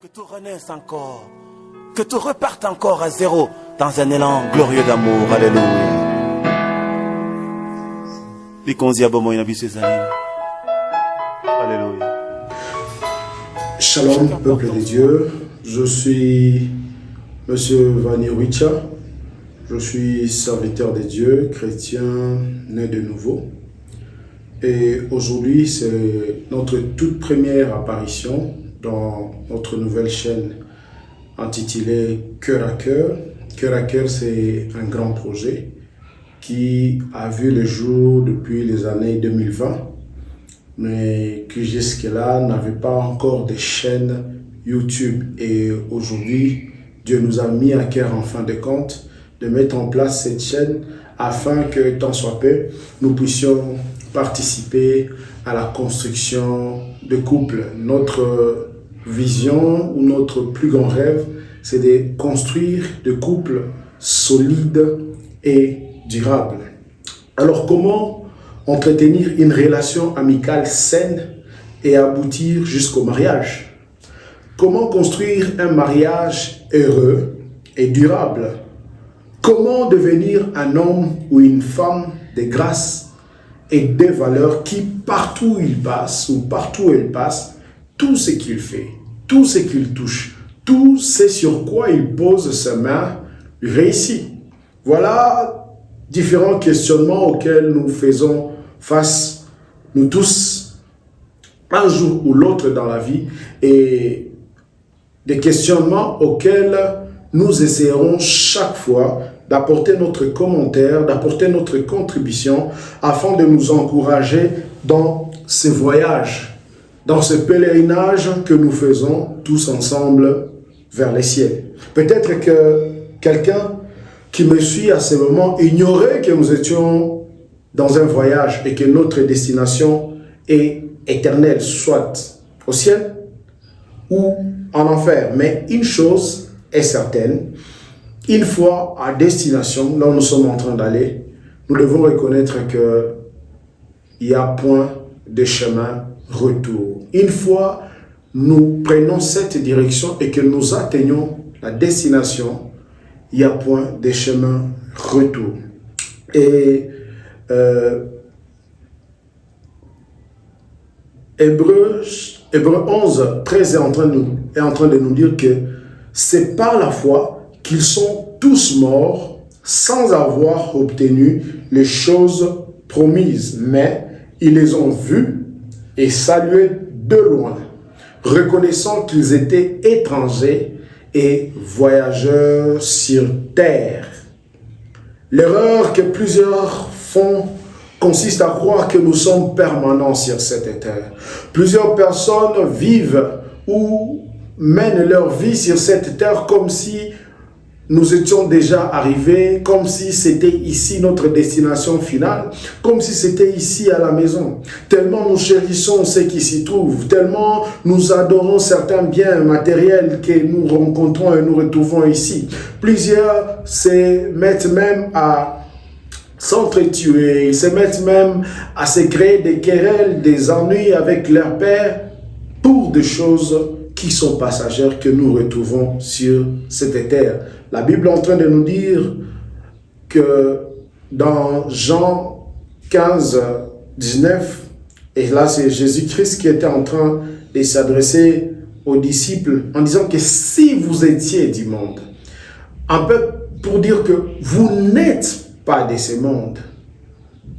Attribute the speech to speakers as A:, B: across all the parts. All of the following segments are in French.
A: Que tout renaisse encore, que tout reparte encore à zéro dans un élan glorieux d'amour. Alléluia. Alléluia.
B: Shalom, peuple de Dieu. Je suis Monsieur Vani Richa. Je suis serviteur de Dieu, chrétien, né de nouveau. Et aujourd'hui, c'est notre toute première apparition dans notre nouvelle chaîne intitulée Cœur à Cœur. Cœur à Cœur, c'est un grand projet qui a vu le jour depuis les années 2020, mais qui jusque-là n'avait pas encore de chaîne YouTube. Et aujourd'hui, Dieu nous a mis à cœur en fin de compte de mettre en place cette chaîne afin que, tant soit peu, nous puissions participer à la construction de couples. Notre vision ou notre plus grand rêve, c'est de construire des couples solides et durables. Alors, comment entretenir une relation amicale saine et aboutir jusqu'au mariage? Comment construire un mariage heureux et durable? Comment devenir un homme ou une femme de grâce et de valeur qui, partout où il passe ou partout où elle passe, tout ce qu'il fait, tout ce qu'il touche, tout ce sur quoi il pose sa main, réussit. Voilà différents questionnements auxquels nous faisons face, nous tous, un jour ou l'autre dans la vie, et des questionnements auxquels nous essayerons chaque fois d'apporter notre commentaire, d'apporter notre contribution afin de nous encourager dans ce voyage, dans ce pèlerinage que nous faisons tous ensemble vers les cieux. Peut-être que quelqu'un qui me suit à ce moment ignorait que nous étions dans un voyage et que notre destination est éternelle, soit au ciel ou en enfer. Mais une chose est certaine, une fois à destination, là où nous sommes en train d'aller, nous devons reconnaître qu'il n'y a point de chemin retour. Une fois nous prenons cette direction et que nous atteignons la destination, il n'y a point de chemin retour. Et Hébreux 11, 13 est en train de nous dire que c'est par la foi qu'ils sont tous morts sans avoir obtenu les choses promises, mais ils les ont vus et salués de loin, reconnaissant qu'ils étaient étrangers et voyageurs sur terre. L'erreur que plusieurs font consiste à croire que nous sommes permanents sur cette terre. Plusieurs personnes vivent ou mènent leur vie sur cette terre comme si nous étions déjà arrivés, comme si c'était ici notre destination finale, comme si c'était ici à la maison. Tellement nous chérissons ce qui s'y trouve, tellement nous adorons certains biens matériels que nous rencontrons et nous retrouvons ici. Plusieurs se mettent même à s'entretuer, ils se mettent même à se créer des querelles, des ennuis avec leur père pour des choses qui sont passagères que nous retrouvons sur cette terre. La Bible est en train de nous dire que dans Jean 15, 19, et là c'est Jésus-Christ qui était en train de s'adresser aux disciples en disant que si vous étiez du monde, un peu pour dire que vous n'êtes pas de ce monde.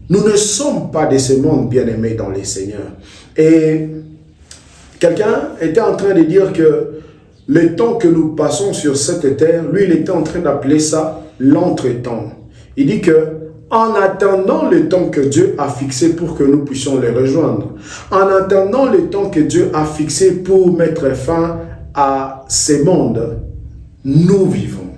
B: Nous ne sommes pas de ce monde, bien-aimés dans les Seigneurs. Et quelqu'un était en train de dire que le temps que nous passons sur cette terre, lui, il était en train d'appeler ça l'entretemps. Il dit que en attendant le temps que Dieu a fixé pour que nous puissions les rejoindre, en attendant le temps que Dieu a fixé pour mettre fin à ce monde, nous vivons.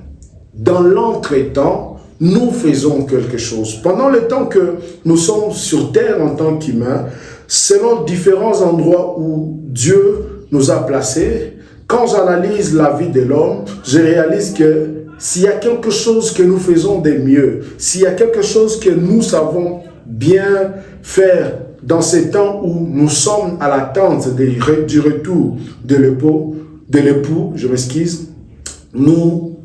B: Dans l'entretemps, nous faisons quelque chose. Pendant le temps que nous sommes sur terre en tant qu'humains, selon différents endroits où Dieu nous a placés, quand j'analyse la vie de l'homme, je réalise que s'il y a quelque chose que nous faisons de mieux, s'il y a quelque chose que nous savons bien faire dans ces temps où nous sommes à l'attente du retour de de l'époux, je m'excuse, nous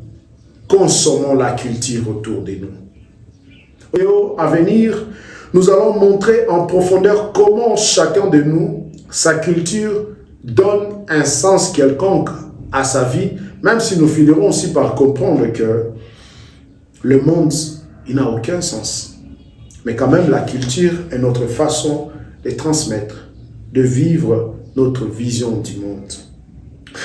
B: consommons la culture autour de nous. Et à venir, nous allons montrer en profondeur comment chacun de nous, sa culture, donne un sens quelconque à sa vie, même si nous finirons aussi par comprendre que le monde, il n'a aucun sens. Mais quand même, la culture est notre façon de transmettre, de vivre notre vision du monde.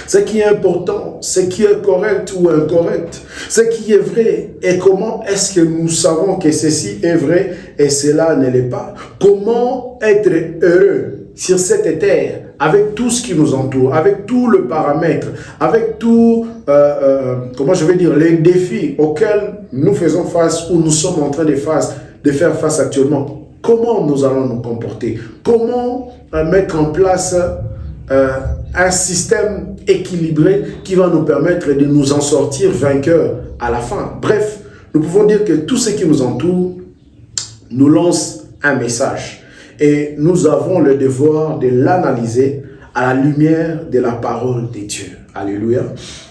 B: Ce qui est important, ce qui est correct ou incorrect, ce qui est vrai et comment est-ce que nous savons que ceci est vrai et cela ne l'est pas. Comment être heureux sur cette terre avec tout ce qui nous entoure, avec tout le paramètre, avec tout, comment je vais dire, les défis auxquels nous faisons face ou nous sommes en train de faire face actuellement. Comment nous allons nous comporter? Comment mettre en place un système équilibré qui va nous permettre de nous en sortir vainqueurs à la fin. Bref, nous pouvons dire que tout ce qui nous entoure nous lance un message et nous avons le devoir de l'analyser à la lumière de la parole de Dieu. Alléluia.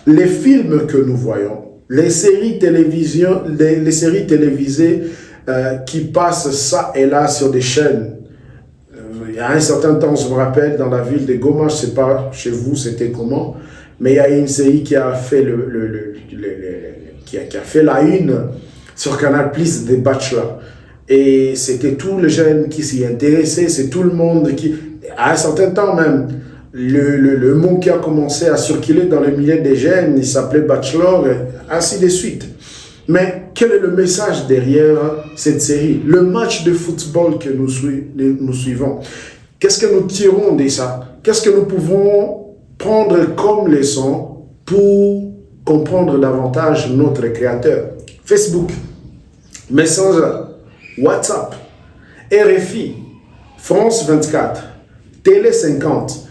B: Les films que nous voyons, les séries télévisées qui passent ça et là sur des chaînes. Il y a un certain temps, je me rappelle, dans la ville de Goma, je ne sais pas chez vous c'était comment, mais il y a une série qui a fait, qui a fait la une sur Canal Plus des Bachelor. Et c'était tous les jeunes qui s'y intéressaient, c'est tout le monde qui... À un certain temps même, le mot qui a commencé à circuler dans le milieu des jeunes, il s'appelait Bachelor, ainsi de suite. Mais quel est le message derrière cette série? Le match de football que nous suivons. Qu'est-ce que nous tirons de ça? Qu'est-ce que nous pouvons prendre comme leçon pour comprendre davantage notre Créateur? Facebook, Messenger, WhatsApp, RFI, France 24, Télé 50.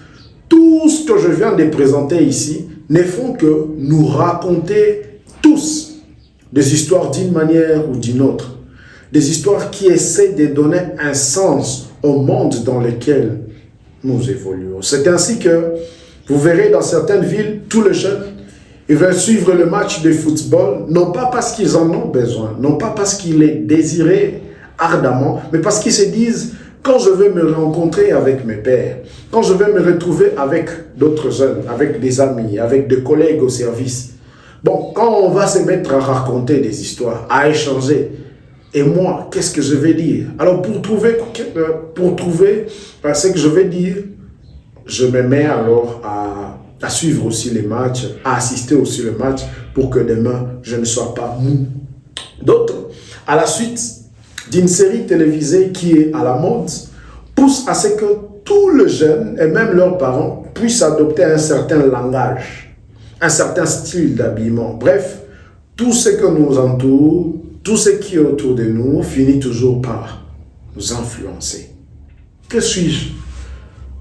B: Tout ce que je viens de présenter ici ne font que nous raconter tous des histoires d'une manière ou d'une autre. Des histoires qui essaient de donner un sens au monde dans lequel nous évoluons. C'est ainsi que vous verrez dans certaines villes, tous les jeunes, ils veulent suivre le match de football, non pas parce qu'ils en ont besoin, non pas parce qu'ils est désiré ardemment, mais parce qu'ils se disent, quand je vais me rencontrer avec mes pères, quand je vais me retrouver avec d'autres jeunes, avec des amis, avec des collègues au service, bon, quand on va se mettre à raconter des histoires, à échanger, et moi, qu'est-ce que je vais dire? Alors, pour trouver ce que je vais dire, je me mets alors à suivre aussi les matchs, à assister aussi les matchs, pour que demain, je ne sois pas mou. D'autres, à la suite d'une série télévisée qui est à la mode, poussent à ce que tous les jeunes, et même leurs parents, puissent adopter un certain langage, un certain style d'habillement. Bref, tout ce que nous entoure, tout ce qui est autour de nous finit toujours par nous influencer. Que suis-je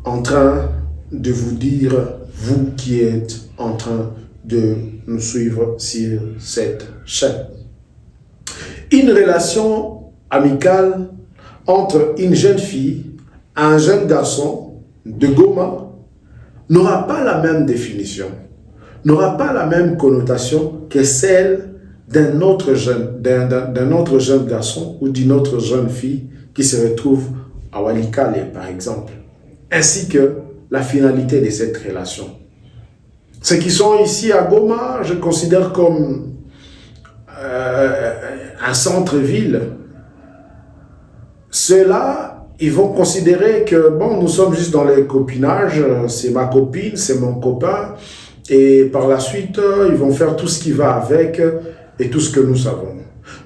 B: en train de vous dire, vous qui êtes en train de nous suivre sur cette chaîne? Une relation amicale entre une jeune fille et un jeune garçon de Goma n'aura pas la même définition, n'aura pas la même connotation que celle d'un autre jeune garçon ou d'une autre jeune fille qui se retrouve à Walikale, par exemple. Ainsi que la finalité de cette relation. Ceux qui sont ici à Goma, je considère comme un centre-ville. Ceux-là, ils vont considérer que, bon, nous sommes juste dans le copinage, c'est ma copine, c'est mon copain, et par la suite, ils vont faire tout ce qui va avec et tout ce que nous savons.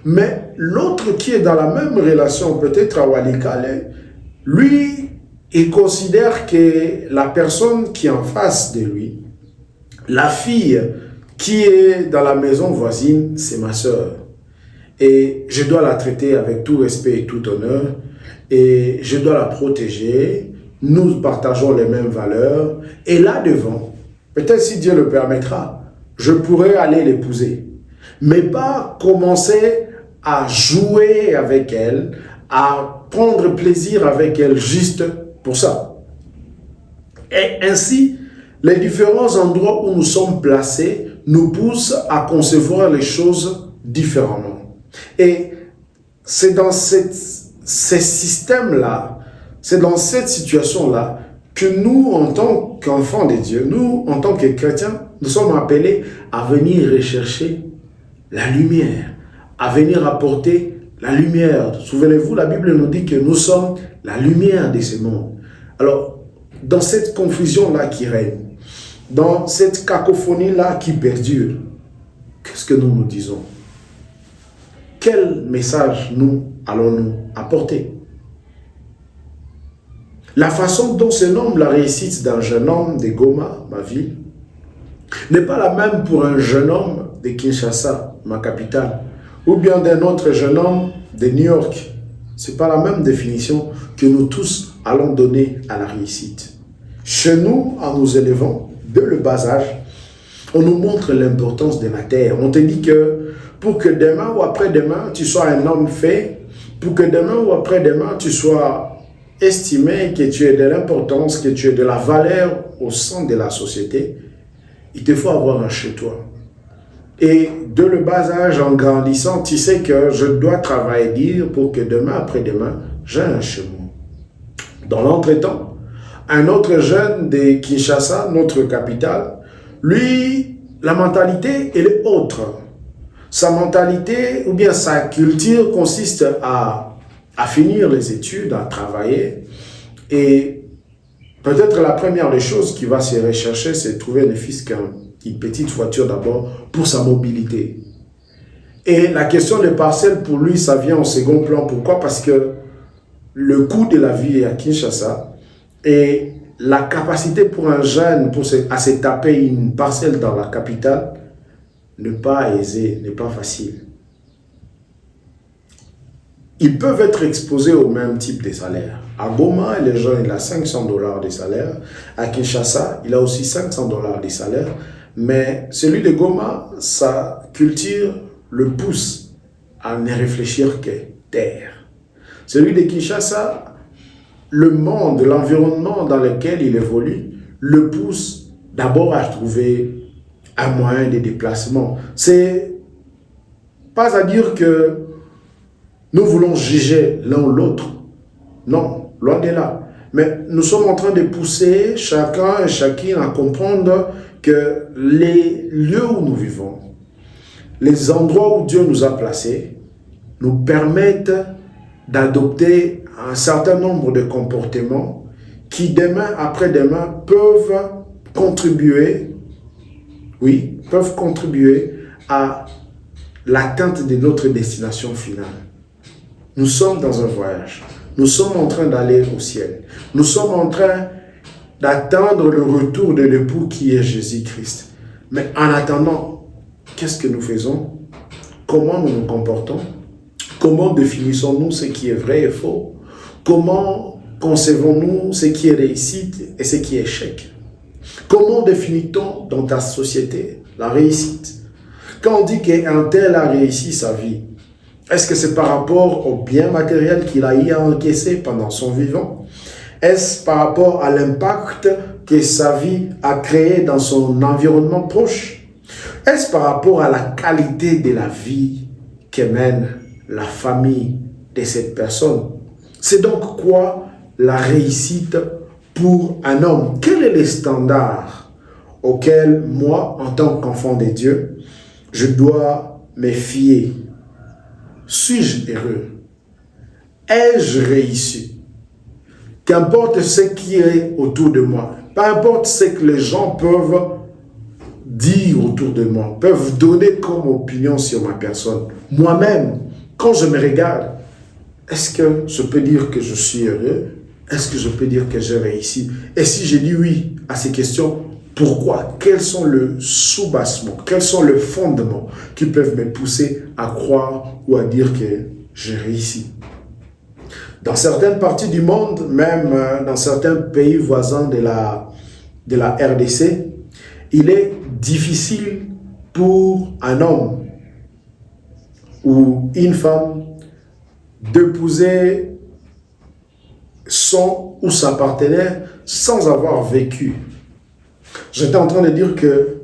B: Mais l'autre qui est dans la même relation, peut-être à Walikale, lui, il considère que la personne qui est en face de lui, la fille qui est dans la maison voisine, c'est ma sœur. Et je dois la traiter avec tout respect et tout honneur. Et je dois la protéger. Nous partageons les mêmes valeurs. Et là devant, peut-être si Dieu le permettra, je pourrais aller l'épouser. Mais pas commencer à jouer avec elle, à prendre plaisir avec elle juste pour ça. Et ainsi, Les différents endroits où nous sommes placés nous poussent à concevoir les choses différemment. Et c'est dans ces systèmes-là, c'est dans cette situation-là que nous, en tant qu'enfants de Dieu, nous, en tant que chrétiens, nous sommes appelés à venir rechercher la lumière, à venir apporter la lumière. Souvenez-vous, la Bible nous dit que nous sommes la lumière de ce monde. Alors, dans cette confusion-là qui règne, dans cette cacophonie-là qui perdure, qu'est-ce que nous disons? Quel message nous allons-nous apporter? La façon dont se nomme la réussite d'un jeune homme de Goma, ma ville, n'est pas la même pour un jeune homme de Kinshasa, ma capitale, ou bien d'un autre jeune homme de New York. Ce n'est pas la même définition que nous tous allons donner à la réussite. Chez nous, en nous élevant, dès le bas âge, on nous montre l'importance de la terre. On te dit que pour que demain ou après-demain, tu sois un homme fait, pour que demain ou après-demain, tu sois estimé, que tu aies de l'importance, que tu aies de la valeur au sein de la société, il te faut avoir un chez toi. Et de le bas âge, en grandissant, tu sais que je dois travailler dur pour que demain, après-demain, j'ai un chez moi. Dans l'entretemps, un autre jeune de Kinshasa, notre capitale, lui, la mentalité, elle est autre. Sa mentalité, ou bien sa culture consiste à finir les études, à travailler. Et peut-être la première des choses qu'il va se rechercher, c'est trouver ne fût-ce qu'une petite voiture d'abord pour sa mobilité. Et la question des parcelles, pour lui, ça vient au second plan. Pourquoi? Parce que le coût de la vie est à Kinshasa et la capacité pour un jeune à se taper une parcelle dans la capitale n'est pas aisée, n'est pas facile. Ils peuvent être exposés au même type de salaire. À Goma, les gens, il a $500 de salaire. À Kinshasa, il a aussi $500 de salaire. Mais celui de Goma, sa culture le pousse à ne réfléchir que terre. Celui de Kinshasa, le monde, l'environnement dans lequel il évolue, le pousse d'abord à trouver un moyen de déplacement. C'est pas à dire que nous voulons juger l'un ou l'autre. Non, loin de là. Mais nous sommes en train de pousser chacun et chacune à comprendre que les lieux où nous vivons, les endroits où Dieu nous a placés, nous permettent d'adopter un certain nombre de comportements qui demain, après-demain, peuvent contribuer à l'atteinte de notre destination finale. Nous sommes dans un voyage. Nous sommes en train d'aller au ciel. Nous sommes en train d'attendre le retour de l'époux qui est Jésus-Christ. Mais en attendant, qu'est-ce que nous faisons? Comment nous nous comportons? Comment définissons-nous ce qui est vrai et faux? Comment concevons-nous ce qui est réussite et ce qui est échec? Comment définit-on dans ta société la réussite? Quand on dit qu'un tel a réussi sa vie, est-ce que c'est par rapport au bien matériel qu'il a eu à encaisser pendant son vivant? Est-ce par rapport à l'impact que sa vie a créé dans son environnement proche? Est-ce par rapport à la qualité de la vie que mène la famille de cette personne? C'est donc quoi la réussite pour un homme? Quel est le standard auquel moi, en tant qu'enfant de Dieu, je dois me fier? Suis-je heureux? Ai-je réussi? Qu'importe ce qui est autour de moi, peu importe ce que les gens peuvent dire autour de moi, peuvent donner comme opinion sur ma personne. Moi-même, quand je me regarde, est-ce que je peux dire que je suis heureux? Est-ce que je peux dire que j'ai réussi? Et si je dis oui à ces questions, pourquoi? Quels sont les sous-bassements? Quels sont les fondements qui peuvent me pousser à croire ou à dire que j'ai réussi? Dans certaines parties du monde, même dans certains pays voisins de la RDC, il est difficile pour un homme ou une femme d'épouser son ou sa partenaire sans avoir vécu J'étais en train de dire que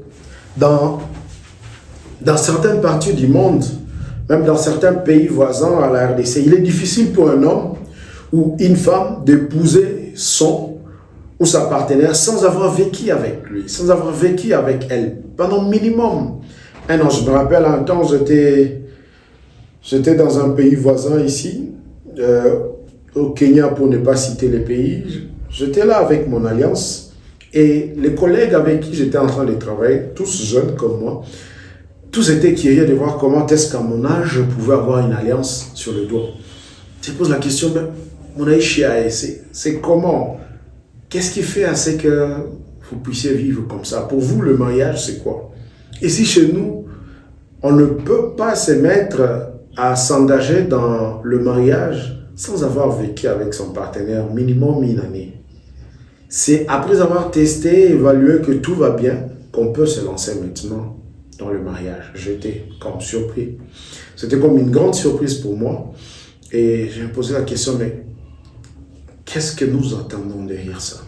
B: dans certaines parties du monde, même dans certains pays voisins à la RDC, il est difficile pour un homme ou une femme d'épouser son ou sa partenaire sans avoir vécu avec lui, sans avoir vécu avec elle, pendant minimum un an. Je me rappelle un temps, j'étais dans un pays voisin ici, au Kenya pour ne pas citer les pays. J'étais là avec mon alliance et les collègues avec qui j'étais en train de travailler, tous jeunes comme moi, tous étaient curieux de voir comment est-ce qu'à mon âge je pouvais avoir une alliance sur le doigt. Je pose la question, mais mon Aïchia, c'est comment? Qu'est-ce qui fait à ce que vous puissiez vivre comme ça? Pour vous, le mariage, c'est quoi? Ici, chez nous, on ne peut pas se mettre à s'engager dans le mariage sans avoir vécu avec son partenaire minimum une année. C'est après avoir testé, évalué que tout va bien, qu'on peut se lancer maintenant dans le mariage. J'étais comme surpris. C'était comme une grande surprise pour moi. Et je me posais la question, mais qu'est-ce que nous entendons derrière ça?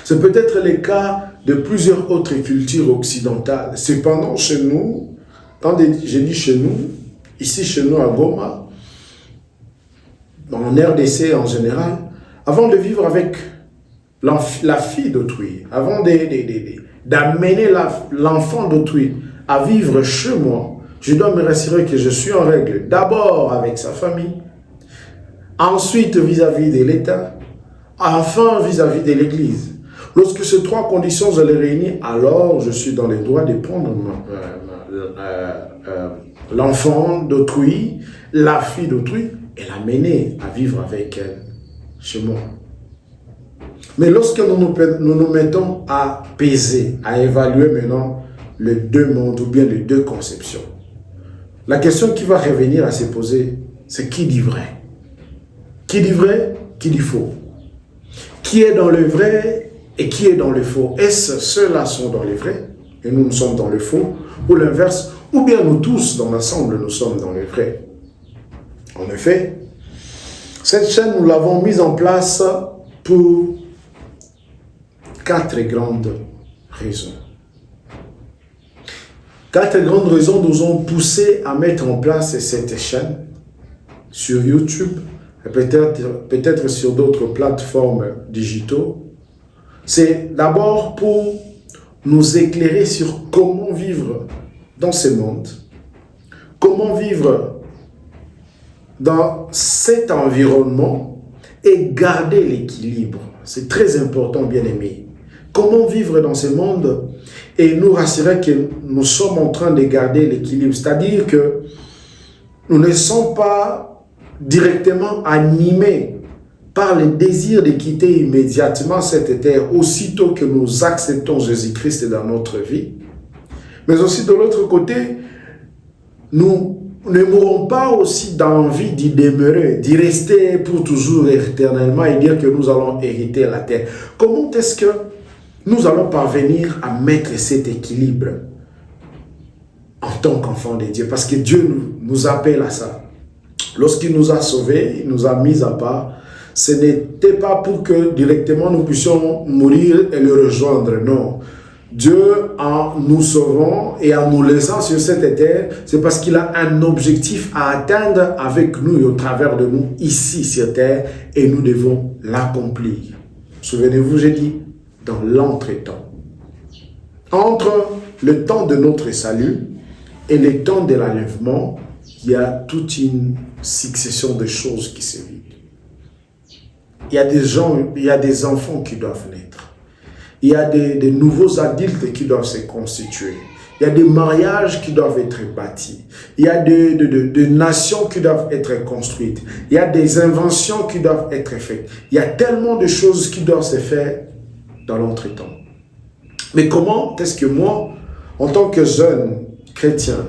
B: C'est peut-être le cas de plusieurs autres cultures occidentales. Cependant, chez nous, quand je dis chez nous, ici chez nous à Goma, en RDC en général, avant de vivre avec la fille d'autrui, avant d'amener l'enfant d'autrui à vivre chez moi, je dois me rassurer que je suis en règle d'abord avec sa famille, ensuite vis-à-vis de l'État, enfin vis-à-vis de l'Église. Lorsque ces trois conditions je les réunis, alors je suis dans les droits de prendre l'enfant d'autrui, la fille d'autrui, et l'amener à vivre avec elle chez moi. Mais lorsque nous nous mettons à peser, à évaluer maintenant les deux mondes ou bien les deux conceptions, la question qui va revenir à se poser, c'est qui dit vrai? Qui dit vrai? Qui dit faux? Qui est dans le vrai et qui est dans le faux? Est-ce ceux-là sont dans le vrai et nous sommes dans le faux? Ou l'inverse? Ou bien nous tous, dans l'ensemble, nous sommes dans le vrai? En effet, cette chaîne, nous l'avons mise en place pour 4 grandes raisons. 4 grandes raisons nous ont poussé à mettre en place cette chaîne sur YouTube et peut-être sur d'autres plateformes digitaux. C'est d'abord pour nous éclairer sur comment vivre dans ce monde, comment vivre dans cet environnement et garder l'équilibre. C'est très important, bien aimé. Comment vivre dans ce monde et nous rassurer que nous sommes en train de garder l'équilibre. C'est-à-dire que nous ne sommes pas directement animés par le désir de quitter immédiatement cette terre aussitôt que nous acceptons Jésus-Christ dans notre vie. Mais aussi de l'autre côté, nous ne mourrons pas aussi d'envie d'y demeurer, d'y rester pour toujours éternellement et dire que nous allons hériter la terre. Comment est-ce que nous allons parvenir à mettre cet équilibre en tant qu'enfants de Dieu? Parce que Dieu nous appelle à ça. Lorsqu'il nous a sauvés, il nous a mis à part. Ce n'était pas pour que directement nous puissions mourir et le rejoindre, non. Dieu, en nous sauvant et en nous laissant sur cette terre, c'est parce qu'il a un objectif à atteindre avec nous et au travers de nous ici sur terre et nous devons l'accomplir. Souvenez-vous, j'ai dit, dans l'entretemps. Entre le temps de notre salut et le temps de l'enlèvement, il y a toute une succession de choses qui se vivent. Il y a des gens, il y a des enfants qui doivent naître. Il y a des nouveaux adultes qui doivent se constituer. Il y a des mariages qui doivent être bâtis. Il y a des nations qui doivent être construites. Il y a des inventions qui doivent être faites. Il y a tellement de choses qui doivent se faire dans l'entretemps. Mais comment est-ce que moi, en tant que jeune chrétien,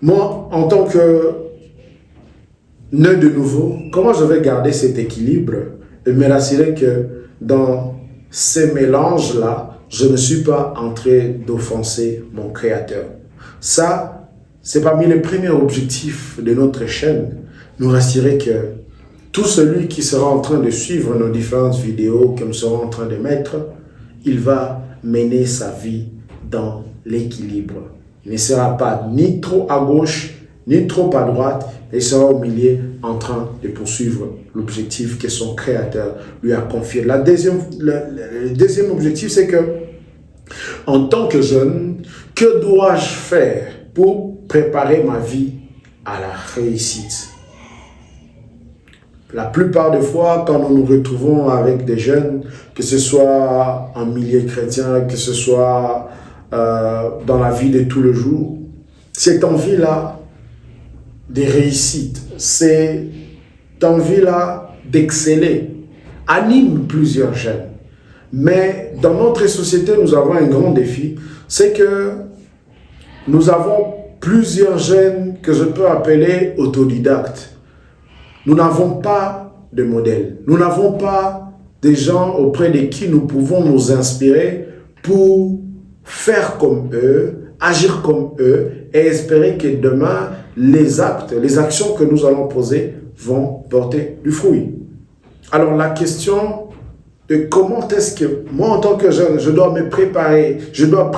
B: moi, en tant que né de nouveau, comment je vais garder cet équilibre et me rassurer que dans ces mélanges-là, je ne suis pas en train d'offenser mon Créateur. Ça, c'est parmi les premiers objectifs de notre chaîne, nous rassurer que tout celui qui sera en train de suivre nos différentes vidéos que nous serons en train de mettre, il va mener sa vie dans l'équilibre. Il ne sera pas ni trop à gauche, ni trop à droite, il sera au milieu en train de poursuivre l'objectif que son Créateur lui a confié. Le deuxième objectif, c'est que, en tant que jeune, que dois-je faire pour préparer ma vie à la réussite? La plupart des fois, quand nous nous retrouvons avec des jeunes, que ce soit en milieu chrétien, que ce soit dans la vie de tous les jours, cette envie-là de réussite, cette envie-là d'exceller anime plusieurs jeunes. Mais dans notre société, nous avons un grand défi, c'est que nous avons plusieurs jeunes que je peux appeler autodidactes. Nous n'avons pas de modèle. Nous n'avons pas des gens auprès de qui nous pouvons nous inspirer pour faire comme eux, agir comme eux et espérer que demain, les actes, les actions que nous allons poser vont porter du fruit. Alors la question de comment est-ce que moi en tant que jeune, je dois me préparer, je dois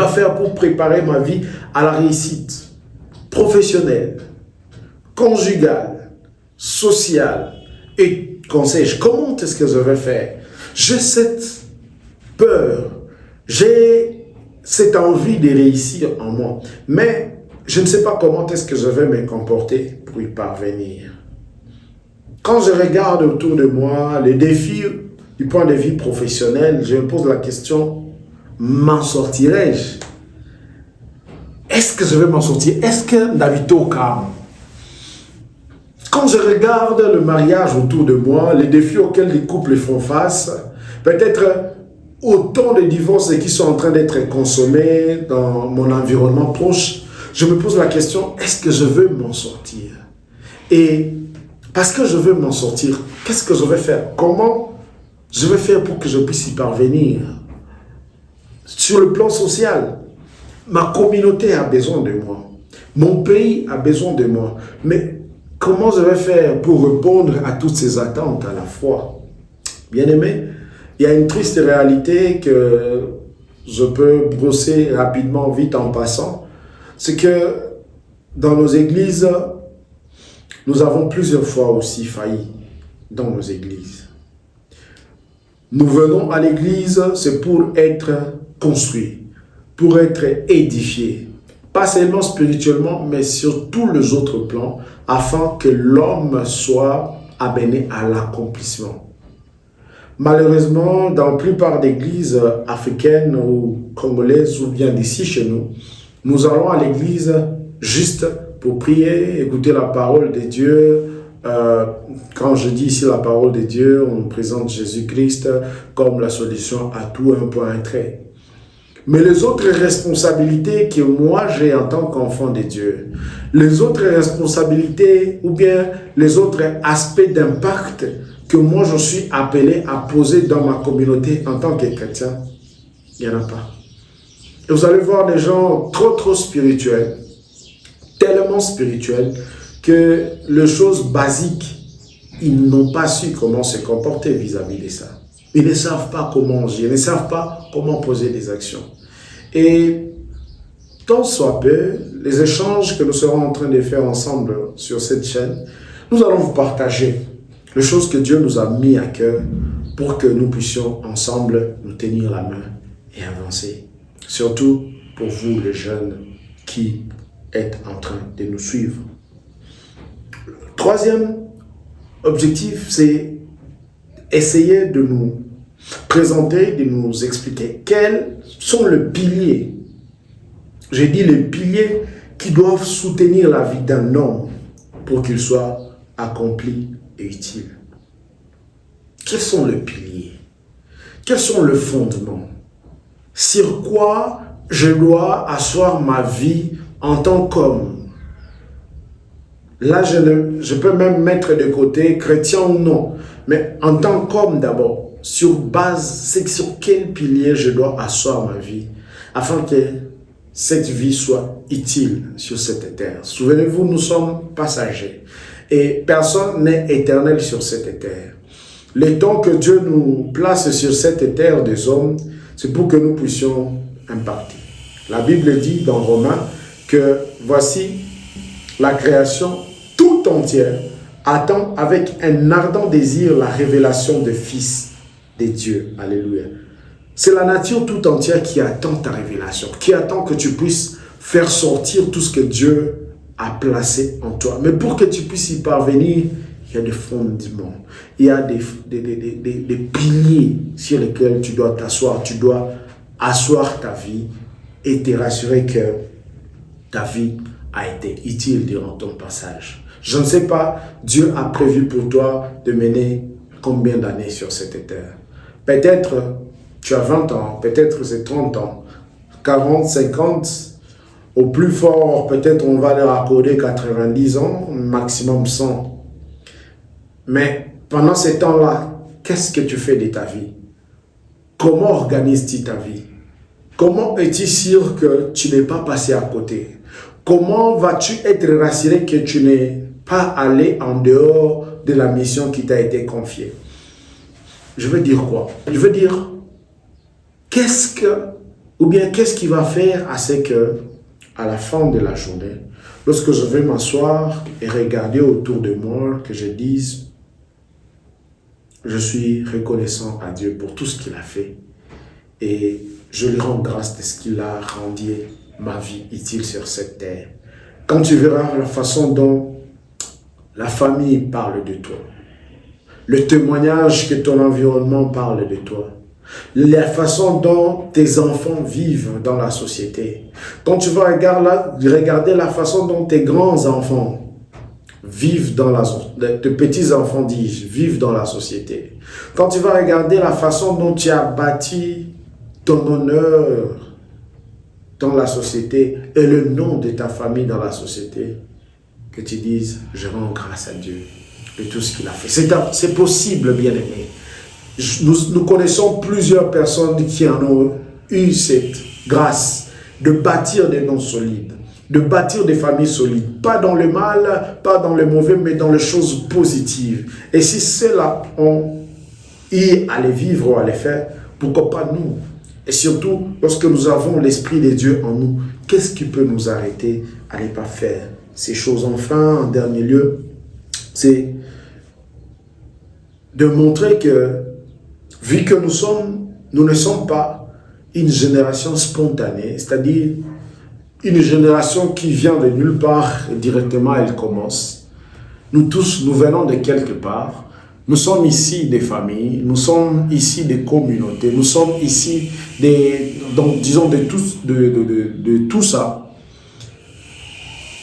B: faire pour préparer ma vie à la réussite professionnelle, conjugale, sociale et conseil. Comment est-ce que je vais faire? J'ai cette peur, j'ai cette envie de réussir en moi, mais je ne sais pas comment est-ce que je vais me comporter pour y parvenir. Quand je regarde autour de moi les défis du point de vue professionnel, je me pose la question, m'en sortirai-je? Est-ce que je vais m'en sortir? Est-ce que d'habiter au calme? Quand je regarde le mariage autour de moi, les défis auxquels les couples font face, peut-être autant de divorces qui sont en train d'être consommés dans mon environnement proche, je me pose la question, est-ce que je veux m'en sortir? Et parce que je veux m'en sortir, qu'est-ce que je vais faire? Comment je vais faire pour que je puisse y parvenir? Sur le plan social, ma communauté a besoin de moi. Mon pays a besoin de moi. Mais comment je vais faire pour répondre à toutes ces attentes à la fois? Bien-aimé, il y a une triste réalité que je peux brosser rapidement, vite en passant. C'est que dans nos églises, nous avons plusieurs fois aussi failli dans nos églises. Nous venons à l'église, c'est pour être construit, pour être édifié. Pas seulement spirituellement, mais sur tous les autres plans, afin que l'homme soit amené à l'accomplissement. Malheureusement, dans la plupart des églises africaines ou congolaises ou bien d'ici chez nous, nous allons à l'église juste pour prier, écouter la parole de Dieu. Quand je dis ici la parole de Dieu, on nous présente Jésus-Christ comme la solution à tout, un point, un trait. Mais les autres responsabilités que moi j'ai en tant qu'enfant de Dieu, les autres responsabilités ou bien les autres aspects d'impact que moi je suis appelé à poser dans ma communauté en tant que chrétien, il n'y en a pas. Et vous allez voir des gens trop spirituels, tellement spirituels, que les choses basiques, ils n'ont pas su comment se comporter vis-à-vis de ça. Ils ne savent pas comment agir, ils ne savent pas comment poser des actions. Et tant soit peu, les échanges que nous serons en train de faire ensemble sur cette chaîne, nous allons vous partager les choses que Dieu nous a mis à cœur pour que nous puissions ensemble nous tenir la main et avancer. Surtout pour vous les jeunes qui êtes en train de nous suivre. Le troisième objectif, c'est essayer de nous présenter, de nous expliquer quels sont les piliers. J'ai dit les piliers qui doivent soutenir la vie d'un homme pour qu'il soit accompli et utile. Quels sont les piliers? Quels sont les fondements? Sur quoi je dois asseoir ma vie en tant qu'homme? Là, je peux même mettre de côté chrétien ou non, mais en tant qu'homme d'abord, sur base, c'est sur quel pilier je dois asseoir ma vie afin que cette vie soit utile sur cette terre. Souvenez-vous, nous sommes passagers et personne n'est éternel sur cette terre. les temps que Dieu nous place sur cette terre des hommes, c'est pour que nous puissions impacter. La Bible dit dans Romains que voici la création tout entière attend avec un ardent désir la révélation des fils de Dieu. Alléluia. C'est la nature tout entière qui attend ta révélation, qui attend que tu puisses faire sortir tout ce que Dieu a placé en toi. Mais pour que tu puisses y parvenir, il y a des fondements, il y a des piliers sur lesquels tu dois t'asseoir. Tu dois asseoir ta vie et te rassurer que ta vie a été utile durant ton passage. Je ne sais pas, Dieu a prévu pour toi de mener combien d'années sur cette terre. Peut-être tu as 20 ans, peut-être c'est 30 ans, 40, 50, au plus fort, peut-être on va leur accorder 90 ans, maximum 100. Mais pendant ces temps-là, qu'est-ce que tu fais de ta vie? Comment organises-tu ta vie? Comment es-tu sûr que tu n'es pas passé à côté? Comment vas-tu être rassuré que tu n'es pas allé en dehors de la mission qui t'a été confiée? Je veux dire quoi? Je veux dire, qu'est-ce qui va faire à ce que, à la fin de la journée, lorsque je vais m'asseoir et regarder autour de moi, que je dise, je suis reconnaissant à Dieu pour tout ce qu'il a fait et je lui rends grâce de ce qu'il a rendu ma vie utile sur cette terre. Quand tu verras la façon dont la famille parle de toi, le témoignage que ton environnement parle de toi, la façon dont tes enfants vivent dans la société, quand tu vas regarder la façon dont tes grands-enfants vivent dans la société, tes petits-enfants dis-je, vivent dans la société, quand tu vas regarder la façon dont tu as bâti ton honneur dans la société et le nom de ta famille dans la société, que tu dises, je rends grâce à Dieu de tout ce qu'il a fait. C'est possible, bien-aimé. Nous connaissons plusieurs personnes qui en ont eu cette grâce de bâtir des noms solides, de bâtir des familles solides, pas dans le mal, pas dans le mauvais, mais dans les choses positives. Et si ceux-là ont eu à les vivre ou à les faire, pourquoi pas nous? Et surtout, lorsque nous avons l'Esprit de Dieu en nous, qu'est-ce qui peut nous arrêter à ne pas faire ces choses? Enfin, en dernier lieu, c'est de montrer que, vu que nous ne sommes pas une génération spontanée, c'est-à-dire une génération qui vient de nulle part et directement elle commence. Nous tous, nous venons de quelque part. Nous sommes ici des familles, nous sommes ici des communautés, nous sommes ici de tout ça.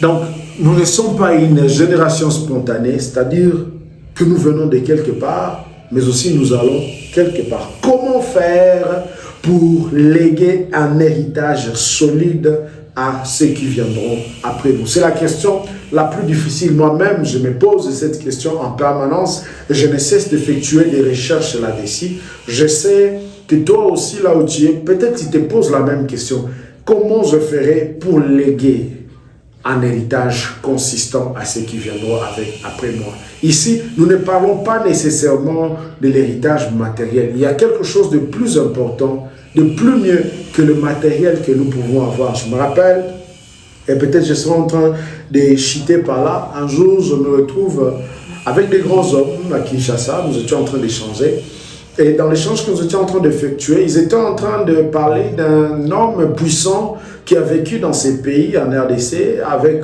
B: Donc, nous ne sommes pas une génération spontanée, c'est-à-dire que nous venons de quelque part, mais aussi nous allons quelque part. Comment faire pour léguer un héritage solide à ceux qui viendront après nous? C'est la question la plus difficile. Moi-même, je me pose cette question en permanence et je ne cesse d'effectuer des recherches là-dessus. Je sais que toi aussi, là où tu es, peut-être tu te poses la même question. Comment je ferai pour léguer un héritage consistant à ceux qui viendront après moi? Ici, nous ne parlons pas nécessairement de l'héritage matériel. Il y a quelque chose de plus important, de plus mieux que le matériel que nous pouvons avoir. Je me rappelle, et peut-être je serai en train de chuter par là, un jour je me retrouve avec des grands hommes à Kinshasa, nous étions en train d'échanger, et dans l'échange que nous étions en train d'effectuer, ils étaient en train de parler d'un homme puissant qui a vécu dans ces pays, en RDC, avec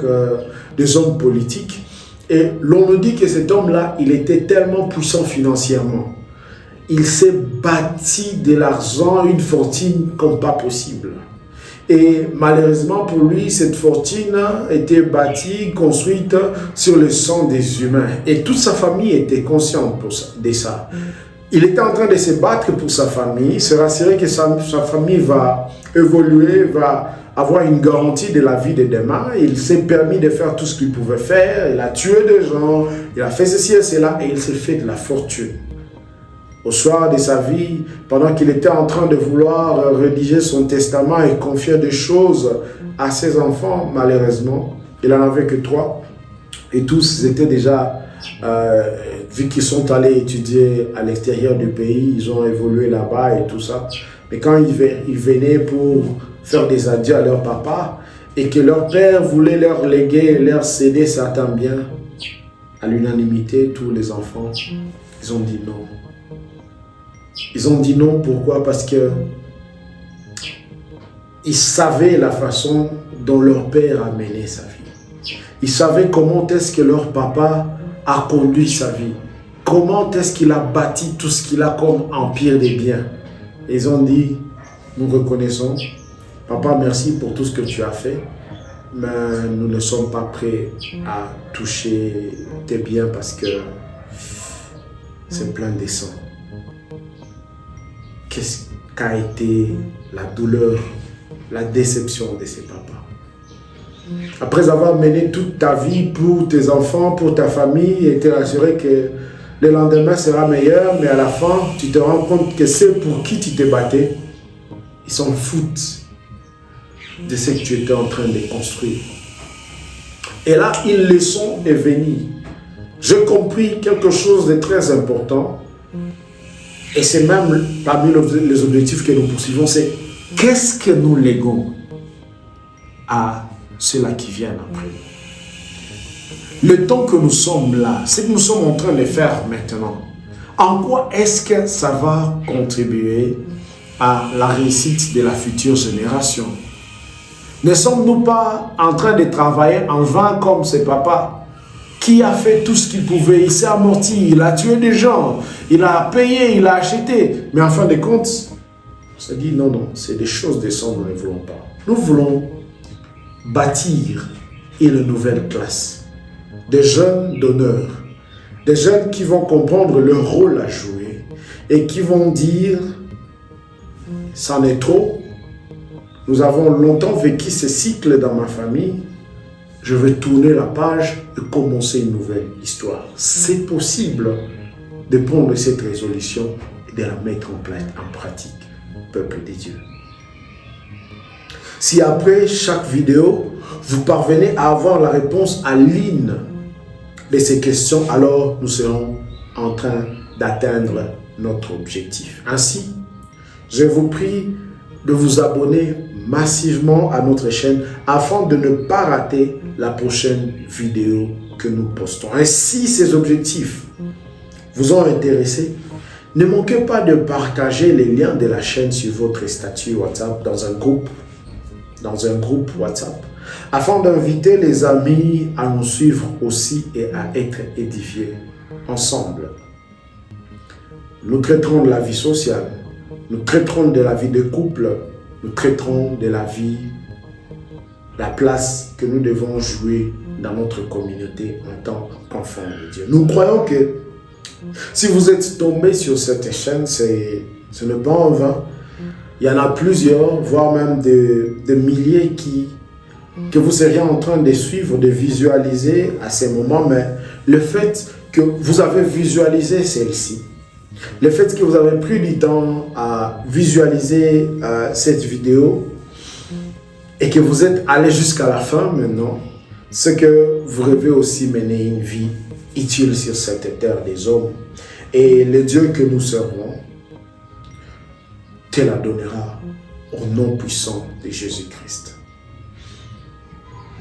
B: des hommes politiques, et l'on nous dit que cet homme-là, il était tellement puissant financièrement. Il s'est bâti de l'argent, une fortune comme pas possible. Et malheureusement pour lui, cette fortune était bâtie, construite sur le sang des humains. Et toute sa famille était consciente de ça. Il était en train de se battre pour sa famille, se rassurer que sa famille va évoluer, va avoir une garantie de la vie de demain. Il s'est permis de faire tout ce qu'il pouvait faire. Il a tué des gens, il a fait ceci et cela, et il s'est fait de la fortune. Au soir de sa vie, pendant qu'il était en train de vouloir rédiger son testament et confier des choses à ses enfants, malheureusement, il n'en avait que 3. Et tous étaient déjà vu qu'ils sont allés étudier à l'extérieur du pays, ils ont évolué là-bas et tout ça. Mais quand ils venaient pour faire des adieux à leur papa et que leur père voulait leur léguer, leur céder certains biens, à l'unanimité, tous les enfants, ils ont dit non. Ils ont dit non, pourquoi? Parce que ils savaient la façon dont leur père a mené sa vie. Ils savaient comment est-ce que leur papa a conduit sa vie. Comment est-ce qu'il a bâti tout ce qu'il a comme empire des biens. Ils ont dit, nous reconnaissons, papa, merci pour tout ce que tu as fait, mais nous ne sommes pas prêts à toucher tes biens parce que c'est plein de sang. Qu'est-ce qu'a été la douleur, la déception de ces papas? Après avoir mené toute ta vie pour tes enfants, pour ta famille, et t'es assuré que le lendemain sera meilleur, mais à la fin, tu te rends compte que ceux pour qui tu t'es battu, ils s'en foutent de ce que tu étais en train de construire. Et là, une leçon est venue. J'ai compris quelque chose de très important, et c'est même parmi les objectifs que nous poursuivons, c'est qu'est-ce que nous léguons à ceux-là qui viennent après nous. Le temps que nous sommes là, ce que nous sommes en train de faire maintenant, en quoi est-ce que ça va contribuer à la réussite de la future génération? Ne sommes-nous pas en train de travailler en vain comme ces papas qui a fait tout ce qu'il pouvait? Il s'est amorti, il a tué des gens, il a payé, il a acheté. Mais en fin de compte, on s'est dit non, c'est des choses de sang, nous ne voulons pas. Nous voulons bâtir une nouvelle classe. Des jeunes d'honneur, des jeunes qui vont comprendre leur rôle à jouer et qui vont dire c'en est trop. Nous avons longtemps vécu ce cycle dans ma famille. Je vais tourner la page et commencer une nouvelle histoire. C'est possible de prendre cette résolution et de la mettre en pratique, peuple de Dieu. Si après chaque vidéo, vous parvenez à avoir la réponse à l'une de ces questions, alors nous serons en train d'atteindre notre objectif. Ainsi, je vous prie de vous abonner massivement à notre chaîne afin de ne pas rater la prochaine vidéo que nous postons. Ainsi, ces objectifs vous ont intéressé, ne manquez pas de partager les liens de la chaîne sur votre statut WhatsApp dans un groupe WhatsApp, afin d'inviter les amis à nous suivre aussi et à être édifiés ensemble. Nous traiterons de la vie sociale, nous traiterons de la vie de couple, nous traiterons de la vie, la place que nous devons jouer dans notre communauté en tant qu'enfants de Dieu. Nous croyons que si vous êtes tombé sur cette chaîne, ce n'est pas en vain. Il y en a plusieurs, voire même des milliers que vous seriez en train de suivre, de visualiser à ces moments. Mais le fait que vous avez visualisé celle-ci, le fait que vous avez pris du temps à visualiser cette vidéo et que vous êtes allé jusqu'à la fin maintenant, c'est que vous rêvez aussi mener une vie utile sur cette terre des hommes. Et le Dieu que nous servons te la donnera au nom puissant de Jésus-Christ.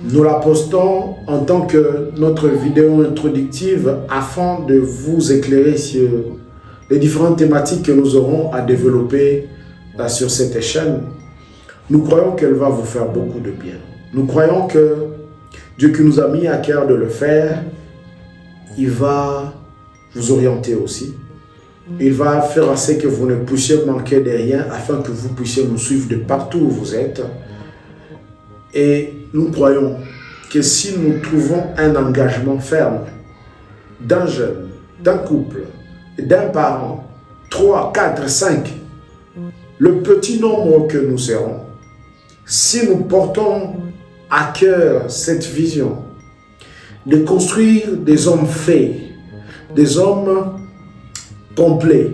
B: Nous la postons en tant que notre vidéo introductive afin de vous éclairer sur les différentes thématiques que nous aurons à développer sur cette chaîne. Nous croyons qu'elle va vous faire beaucoup de bien. Nous croyons que Dieu qui nous a mis à cœur de le faire, il va vous orienter aussi. Il va faire en sorte que vous ne puissiez manquer de rien afin que vous puissiez nous suivre de partout où vous êtes. Et nous croyons que si nous trouvons un engagement ferme d'un jeune, d'un couple, d'un parent, 3, 4, 5, le petit nombre que nous serons, si nous portons à cœur cette vision de construire des hommes faits, des hommes complets,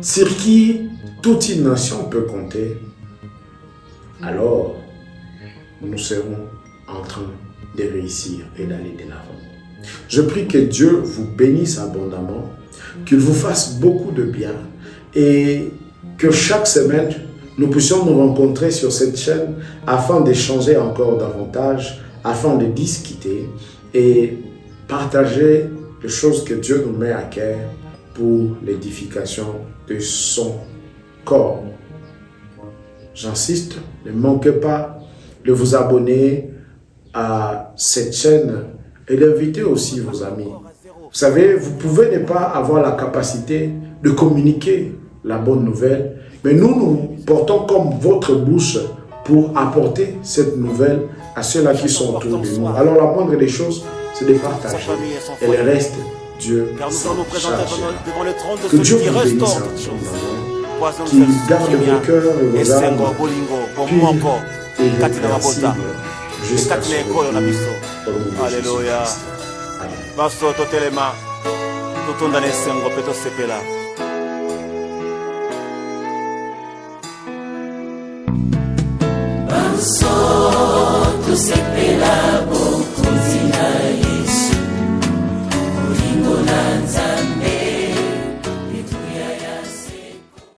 B: sur qui toute une nation peut compter, alors nous serons en train de réussir et d'aller de l'avant. Je prie que Dieu vous bénisse abondamment, qu'il vous fasse beaucoup de bien et que chaque semaine, nous puissions nous rencontrer sur cette chaîne afin d'échanger encore davantage, afin de discuter et partager les choses que Dieu nous met à cœur pour l'édification de son corps. J'insiste, ne manquez pas de vous abonner à cette chaîne et d'inviter aussi vos amis. Vous savez, vous pouvez ne pas avoir la capacité de communiquer la bonne nouvelle, mais nous portons comme votre bouche pour apporter cette nouvelle à ceux-là qui sont autour de nous. Alors la moindre des choses, c'est de partager. Et le reste, Dieu s'en chargera. Que Dieu vous bénisse abondamment, qu'il garde vos cœurs et vos âmes purs et répréhensibles jusqu'à ce retour au nom de Jésus-Christ. Amen.
A: Baso totelema totonda nesengo peto sepela.
C: Baso tu sepela.